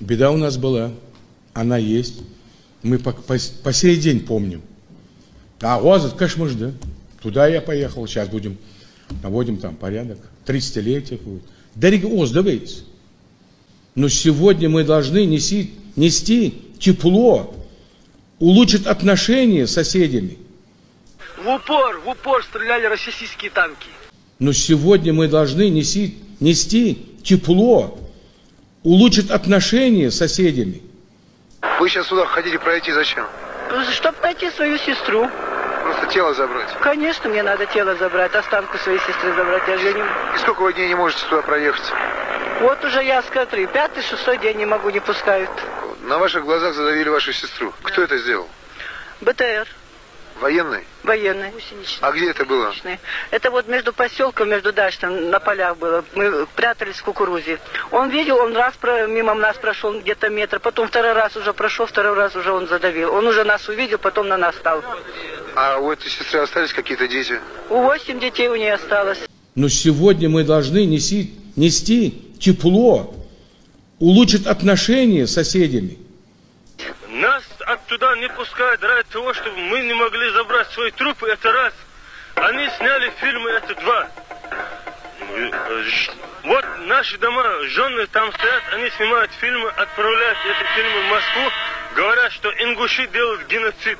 Беда у нас была, она есть. Мы по сей день помним. А Озат Кашмыш, да? Туда я поехал, сейчас будем наводим там порядок. 30-летие будет. Дарига Оздавейц. Но сегодня мы должны нести тепло, улучшить отношения с соседями. В упор стреляли российские танки. Но сегодня мы должны нести тепло, улучшить отношения с соседями. Вы сейчас сюда хотите пройти зачем? Чтобы найти свою сестру. Просто тело забрать? Конечно, мне надо тело забрать, останку своей сестры забрать. Я же не... И сколько вы дней не можете туда проехать? Вот уже я смотрю, 5-6 день не могу, не пускают. На ваших глазах задавили вашу сестру. Кто это сделал? БТР. Военный? Военный. А где это было? Это вот между поселком, между дачным, на полях было. Мы прятались в кукурузе. Он видел, он раз мимо нас прошел где-то метр, потом второй раз уже прошел, второй раз уже он задавил. Он уже нас увидел, потом на нас стал. А у этой сестры остались какие-то дети? 8 детей у нее осталось. Но сегодня мы должны нести тепло, улучшить отношения с соседями. Нас оттуда не пускают ради того, чтобы мы не могли забрать свои трупы, это раз. Они сняли фильмы, это два. Вот наши дома, жены там стоят, они снимают фильмы, отправляют эти фильмы в Москву, говорят, что ингуши делают геноцид.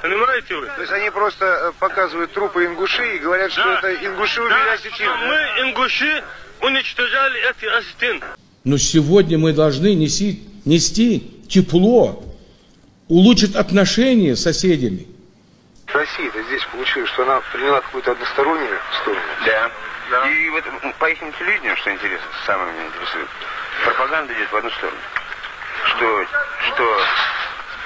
Понимаете вы? То есть они просто показывают трупы ингуши и говорят, что это ингуши убили осетин. Мы, ингуши, уничтожали эти осетин. Но сегодня мы должны нести тепло, улучшить отношения с соседями. Россия-то здесь получилось, что она приняла какую-то одностороннюю сторону. Да. И вот по их телевидению, что интересно, самое меня интересует, пропаганда идет в одну сторону. Что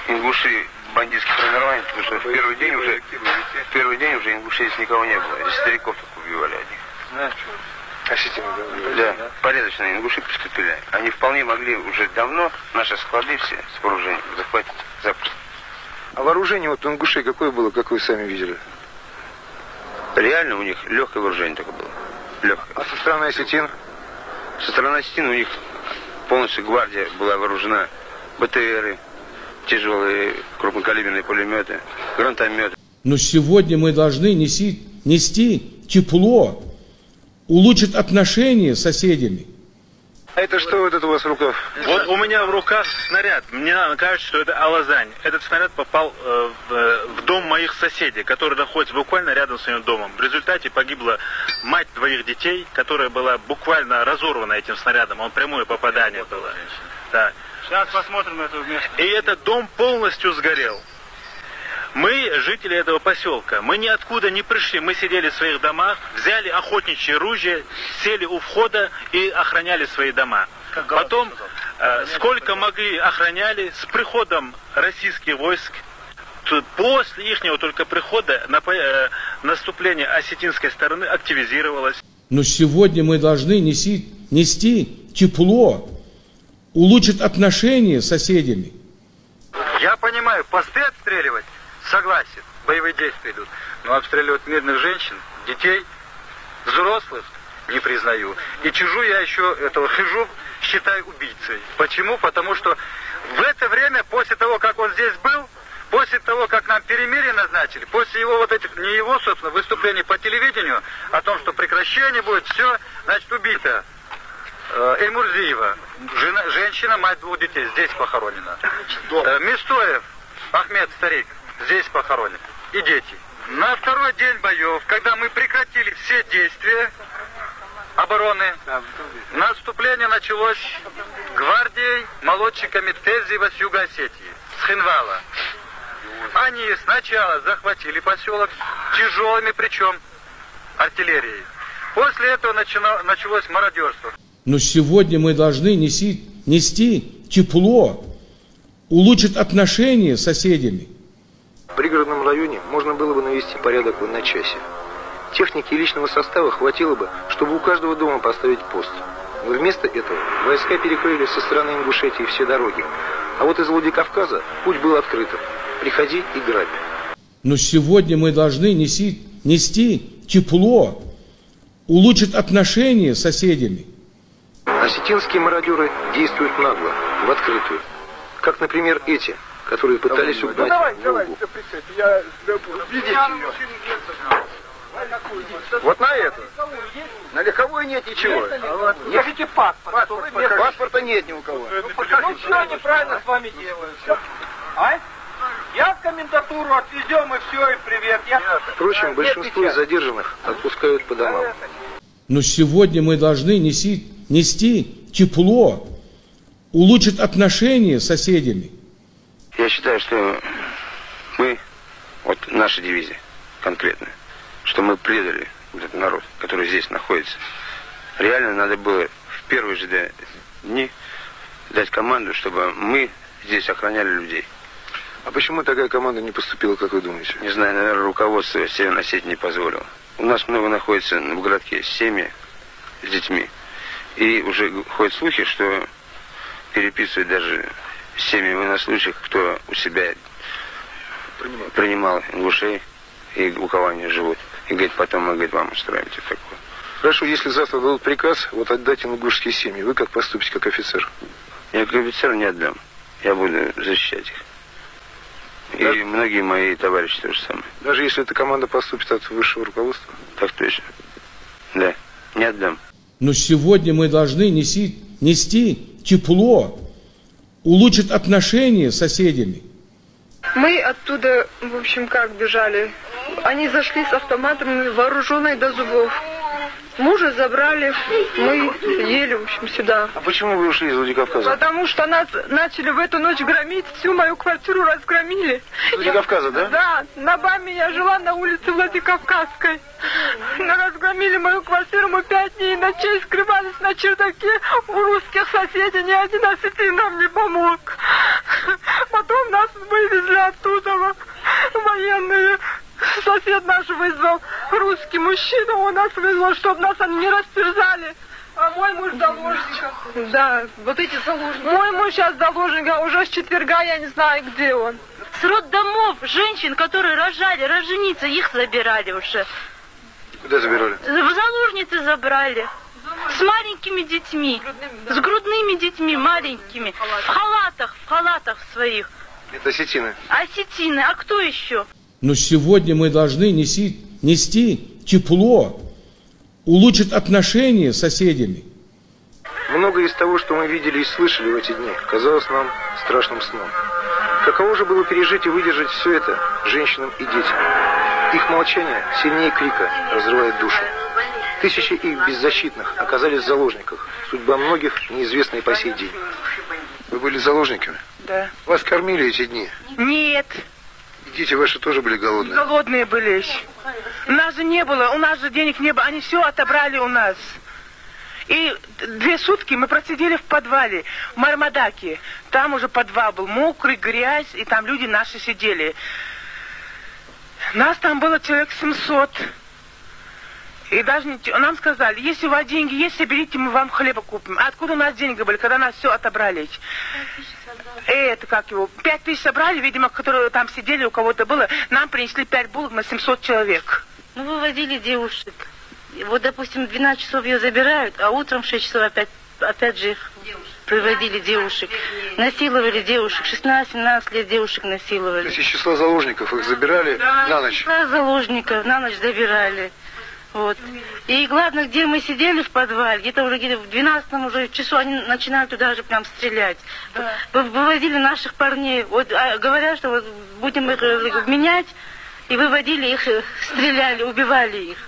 ингуши бандитские формирования, потому что в первый день уже ингушей здесь никого не было. Здесь стариков только убивали одних. Да, порядочные ингуши приступили. Они вполне могли уже давно наши склады все с вооружением захватить запросто. А вооружение вот у ингушей какое было, как вы сами видели? Реально у них легкое вооружение только было. Легкое. А со стороны осетин? Со стороны осетин у них полностью гвардия была вооружена. БТРы, тяжелые крупнокалиберные пулеметы, гранатометы. Но сегодня мы должны нести тепло, улучшить отношения с соседями. А это что вот это у вас в руках? Вот у меня в руках снаряд. Мне кажется, что это Алазань. Этот снаряд попал в дом моих соседей, который находится буквально рядом с своим домом. В результате погибла мать двоих детей, которая была буквально разорвана этим снарядом. Он прямое попадание было. Да. Сейчас посмотрим на это место. И этот дом полностью сгорел. Мы, жители этого поселка, мы ниоткуда не пришли, мы сидели в своих домах, взяли охотничье ружье, сели у входа и охраняли свои дома. Потом, сколько могли, охраняли, с приходом российских войск, после ихнего только прихода, наступление осетинской стороны активизировалось. Но сегодня мы должны нести тепло, улучшить отношения с соседями. Я понимаю, посты отстреливать, согласен, боевые действия идут. Но обстреливать мирных женщин, детей, взрослых не признаю. И чужую я еще этого хижу считаю убийцей. Почему? Потому что в это время, после того, как он здесь был, после того, как нам перемирие назначили, после его вот этих, не его, собственно, выступлений по телевидению, о том, что прекращение будет, все, значит, убито. Эльмурзиева, женщина, мать двух детей, здесь похоронена. Мистоев, Ахмед, старик, здесь похоронен. И дети. На второй день боев, когда мы прекратили все действия обороны, наступление началось гвардией, молодчиками Тезева с Юго-Осетии, с Хинвала. Они сначала захватили поселок тяжелыми, причем артиллерией. После этого началось мародерство. Но сегодня мы должны нести тепло, улучшить отношения с соседями. В пригородном районе можно было бы навести порядок в одночасье. Техники и личного состава хватило бы, чтобы у каждого дома поставить пост. Но вместо этого войска перекрыли со стороны Ингушетии все дороги. А вот из Владикавказа путь был открытым. Приходи и грабь. Но сегодня мы должны нести тепло, улучшить отношения с соседями. Осетинские мародеры действуют нагло. в открытую. Как, например, эти, которые пытались угнать Волгу. Вот на эту. На легковую нет ничего. Носите паспорт. Паспорта нет ни у кого. Ну что они правильно с вами делают? А? Я в комендатуру отвезем и все, и привет. Впрочем, большинство из задержанных отпускают по домам. Но сегодня мы должны нести тепло, улучшить отношения с соседями. Я считаю, что мы, вот наша дивизия конкретно, что мы предали этот народ, который здесь находится. Реально надо было в первые же дни дать команду, чтобы мы здесь охраняли людей. А почему такая команда не поступила, как вы думаете? Не знаю, наверное, руководство Северной Осетии не позволило. У нас много находится в городке семьи с детьми. И уже ходят слухи, что переписывают даже семьи военнослужащих, кто у себя принимал ингушей и у кого они живут. И говорит, потом мы, говорит, вам устраиваем такое. Хорошо, если завтра дадут приказ, вот отдать ингушские семьи, вы как поступите, как офицер? Я как офицер не отдам. Я буду защищать их. И да? Многие мои товарищи то же самое. Даже если эта команда поступит от высшего руководства? Так точно. Да, не отдам. Но сегодня мы должны нести тепло, улучшить отношения с соседями. Мы оттуда, в общем, как бежали. Они зашли с автоматами, вооруженные до зубов. Мужа забрали, мы ели, в общем, сюда. А почему вы ушли из Владикавказа? Потому что нас начали в эту ночь громить, всю мою квартиру разгромили. Владикавказа, да? Да, на БАМе я жила на улице Владикавказской. Разгромили мою квартиру, мы 5 дней и ночей скрывались на чердаке у русских соседей, ни один осетин нам не помог. Потом нас вывезли оттуда военные. Сосед наш вызвал, русский мужчина, он нас вызвал, чтобы нас они не растерзали. А мой муж заложник. Да, вот эти заложники. Мой муж сейчас заложник, а уже с четверга я не знаю, где он. С роддомов женщин, которые рожали, роженицы, их забирали уже. Куда забирали? В заложницы забрали. С маленькими детьми, с грудными детьми маленькими, в халатах своих. Это осетины? Осетины, а кто еще? Но сегодня мы должны нести тепло, улучшить отношения с соседями. Многое из того, что мы видели и слышали в эти дни, казалось нам страшным сном. Каково же было пережить и выдержать все это женщинам и детям? Их молчание сильнее крика разрывает душу. Тысячи их беззащитных оказались в заложниках. Судьба многих неизвестна и по сей день. Вы были заложниками? Да. Вас кормили эти дни? Нет. Дети ваши тоже были голодные? Голодные были. У нас же не было, у нас же денег не было, они все отобрали у нас. И 2 сутки мы просидели в подвале, в Мармадаке. Там уже подвал был мокрый, грязь, и там люди наши сидели. Нас там было человек 700. И даже нам сказали, если у вас деньги есть, соберите, мы вам хлеба купим. А откуда у нас деньги были, когда нас все отобрали? Это как его, 5000 собрали, видимо, которые там сидели, у кого-то было. Нам принесли 5 булок на 700 человек. Ну, вывозили девушек. Вот, допустим, в 12 часов ее забирают, а утром в 6 часов опять же их приводили девушек. Насиловали девушек, 16-17 лет девушек насиловали. То есть из числа заложников их забирали на ночь? Да, заложников на ночь забирали. Вот. И главное, где мы сидели в подвале, где-то уже в 12-м уже часу они начинали туда же прям стрелять. Да. Вывозили наших парней. Вот, говорят, что вот будем их менять, и выводили их, стреляли, убивали их.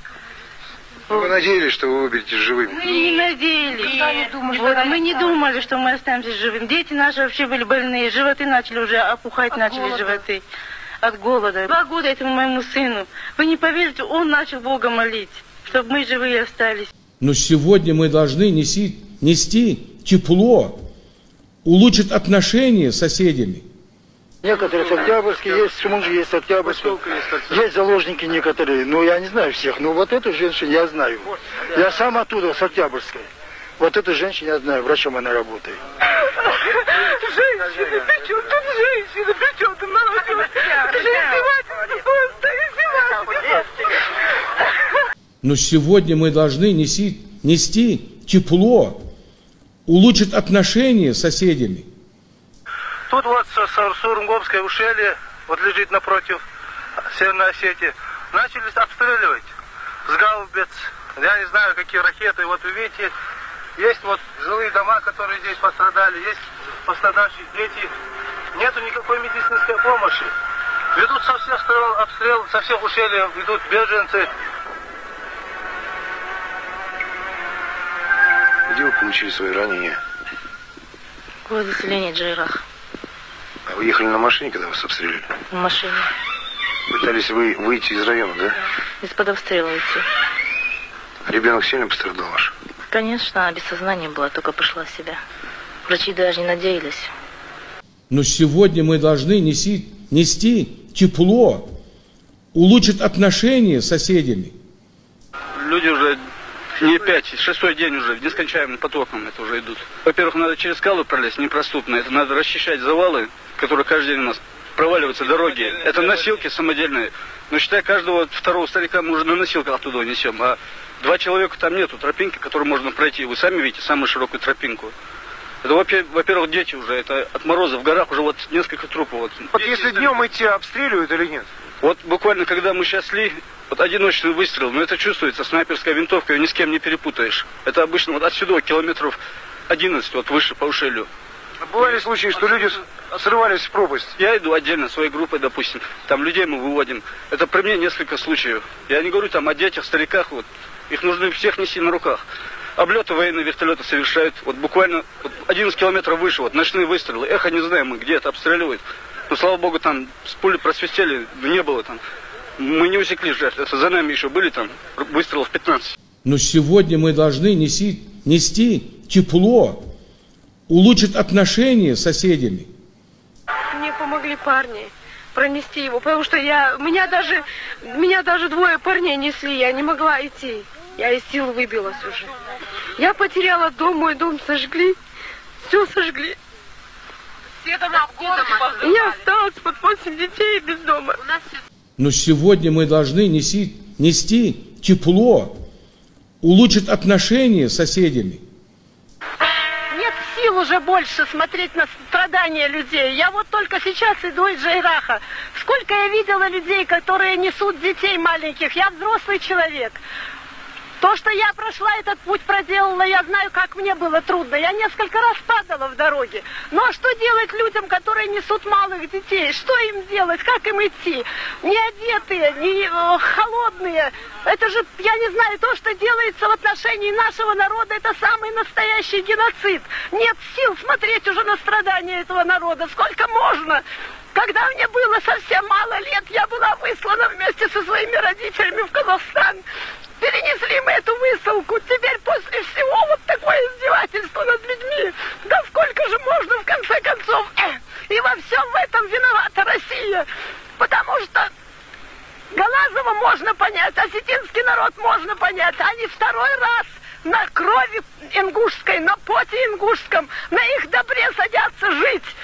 Вы надеялись, что вы выберетесь живыми? Мы не надеялись. Вот, мы не думали, что мы останемся живыми. Дети наши вообще были больные, животы начали уже опухать, начали животы. От голода. 2 года этому моему сыну. Вы не поверите, он начал Бога молить, чтобы мы живые остались. Но сегодня мы должны нести тепло, улучшить отношения с соседями. Некоторые с Октябрьской, есть Шмунжи, есть Октябрьской. Есть заложники некоторые, но я не знаю всех. Но вот эту женщину я знаю. Я сам оттуда, с Октябрьской. Вот эту женщину я знаю, врачом она работает. Женщины, причем тут женщины, причем тут Но сегодня мы должны нести тепло, улучшить отношения с соседями. Сургумское ущелье, вот лежит напротив Северной Осетии, начали обстреливать с гаубиц. Я не знаю, какие ракеты. Вот вы видите, есть вот жилые дома, которые здесь пострадали, есть пострадавшие дети. Нету никакой медицинской помощи. Ведут со всех сторон обстрел, со всех ущельев ведут беженцы. Где вы получили свои ранения? Город селения Джайрах. А вы ехали на машине, когда вас обстреляли? В машине. Пытались вы выйти из района, да? Из-под обстрела уйти. Ребенок сильно пострадал ваш? Конечно, без сознания была, только пришла в себя. Врачи даже не надеялись. Но сегодня мы должны нести тепло, улучшить отношения с соседями. Люди уже не 6-й день уже нескончаемым потоком это уже идут. Во-первых, надо через скалы пролезть, непроступно. Это надо расчищать завалы, которые каждый день у нас проваливаются дороги. Это носилки самодельные. Но считай, каждого второго старика мы уже на носилках оттуда несем. А 2 человека там нету тропинки, которую можно пройти. Вы сами видите самую широкую тропинку. Это, во-первых, дети уже, это от мороза в горах уже вот несколько трупов. Вот если днем идти, обстреливают или нет? Вот буквально, когда мы сейчас шли, вот одиночный выстрел, но это чувствуется, снайперская винтовка, ее ни с кем не перепутаешь. Это обычно вот отсюда километров 11, вот выше по ущелью. Бывали случаи, что люди срывались в пропасть? Я иду отдельно, своей группой, допустим, там людей мы выводим. Это при мне несколько случаев. Я не говорю там о детях, стариках, вот. Их нужно всех нести на руках. Облеты военные вертолеты совершают, вот буквально 11 километров выше, вот ночные выстрелы. Эхо не знаем мы, где это обстреливают. Но, слава богу, там с пули просвистели, не было там. Мы не усекли жертв, это за нами еще были там выстрелов 15. Но сегодня мы должны нести тепло, улучшить отношения с соседями. Мне помогли парни пронести его, потому что меня даже 2 парней несли, я не могла идти. Я из сил выбилась уже. Я потеряла дом, мой дом сожгли, все сожгли. Все дома в городе. И я осталась под 8 детей без дома. Но сегодня мы должны нести тепло, улучшить отношения с соседями. Нет сил уже больше смотреть на страдания людей. Я вот только сейчас иду из Джайраха. Сколько я видела людей, которые несут детей маленьких. Я взрослый человек. То, что я прошла этот путь, проделала, я знаю, как мне было трудно. Я несколько раз падала в дороге. Но что делать людям, которые несут малых детей? Что им делать? Как им идти? Не одетые, не холодные. Это же, я не знаю, то, что делается в отношении нашего народа, это самый настоящий геноцид. Нет сил смотреть уже на страдания этого народа. Сколько можно? Когда мне было совсем мало лет, я была выслана вместе со своими родителями в Казахстан. Перенесли мы эту высылку. Теперь после всего вот такое издевательство над людьми. Да сколько же можно в конце концов? И во всем в этом виновата Россия. Потому что Галазова можно понять, осетинский народ можно понять. Они второй раз на крови ингушской, на поте ингушском, на их добре садятся жить.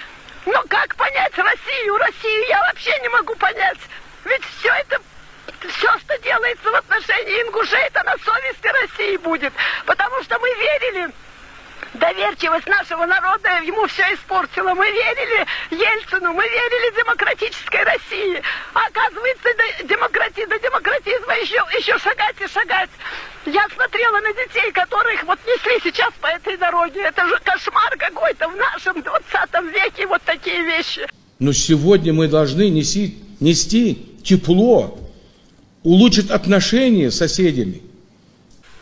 Но как понять Россию? Россию я вообще не могу понять. Ведь все это... Все, что делается в отношении ингушей, это на совести России будет. Потому что мы верили, доверчивость нашего народа ему все испортила. Мы верили Ельцину, мы верили демократической России. А оказывается, до демократизма еще шагать и шагать. Я смотрела на детей, которых вот несли сейчас по этой дороге. Это же кошмар какой-то в нашем 20 веке, вот такие вещи. Но сегодня мы должны нести тепло, улучшить отношения с соседями.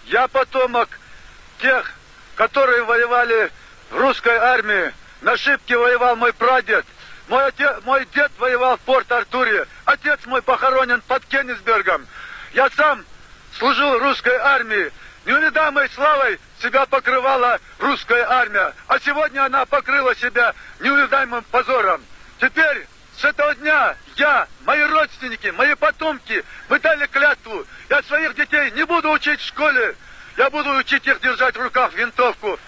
Я потомок тех, которые воевали в русской армии. На Шипке воевал мой прадед. Мой дед воевал в Порт-Артуре. Отец мой похоронен под Кенигсбергом. Я сам служил в русской армии. Неувидаемой славой себя покрывала русская армия. А сегодня она покрыла себя неувидаемым позором. Теперь с этого дня я, мои родственники, мои потомки, мы дали клятву. Я своих детей не буду учить в школе. Я буду учить их держать в руках винтовку.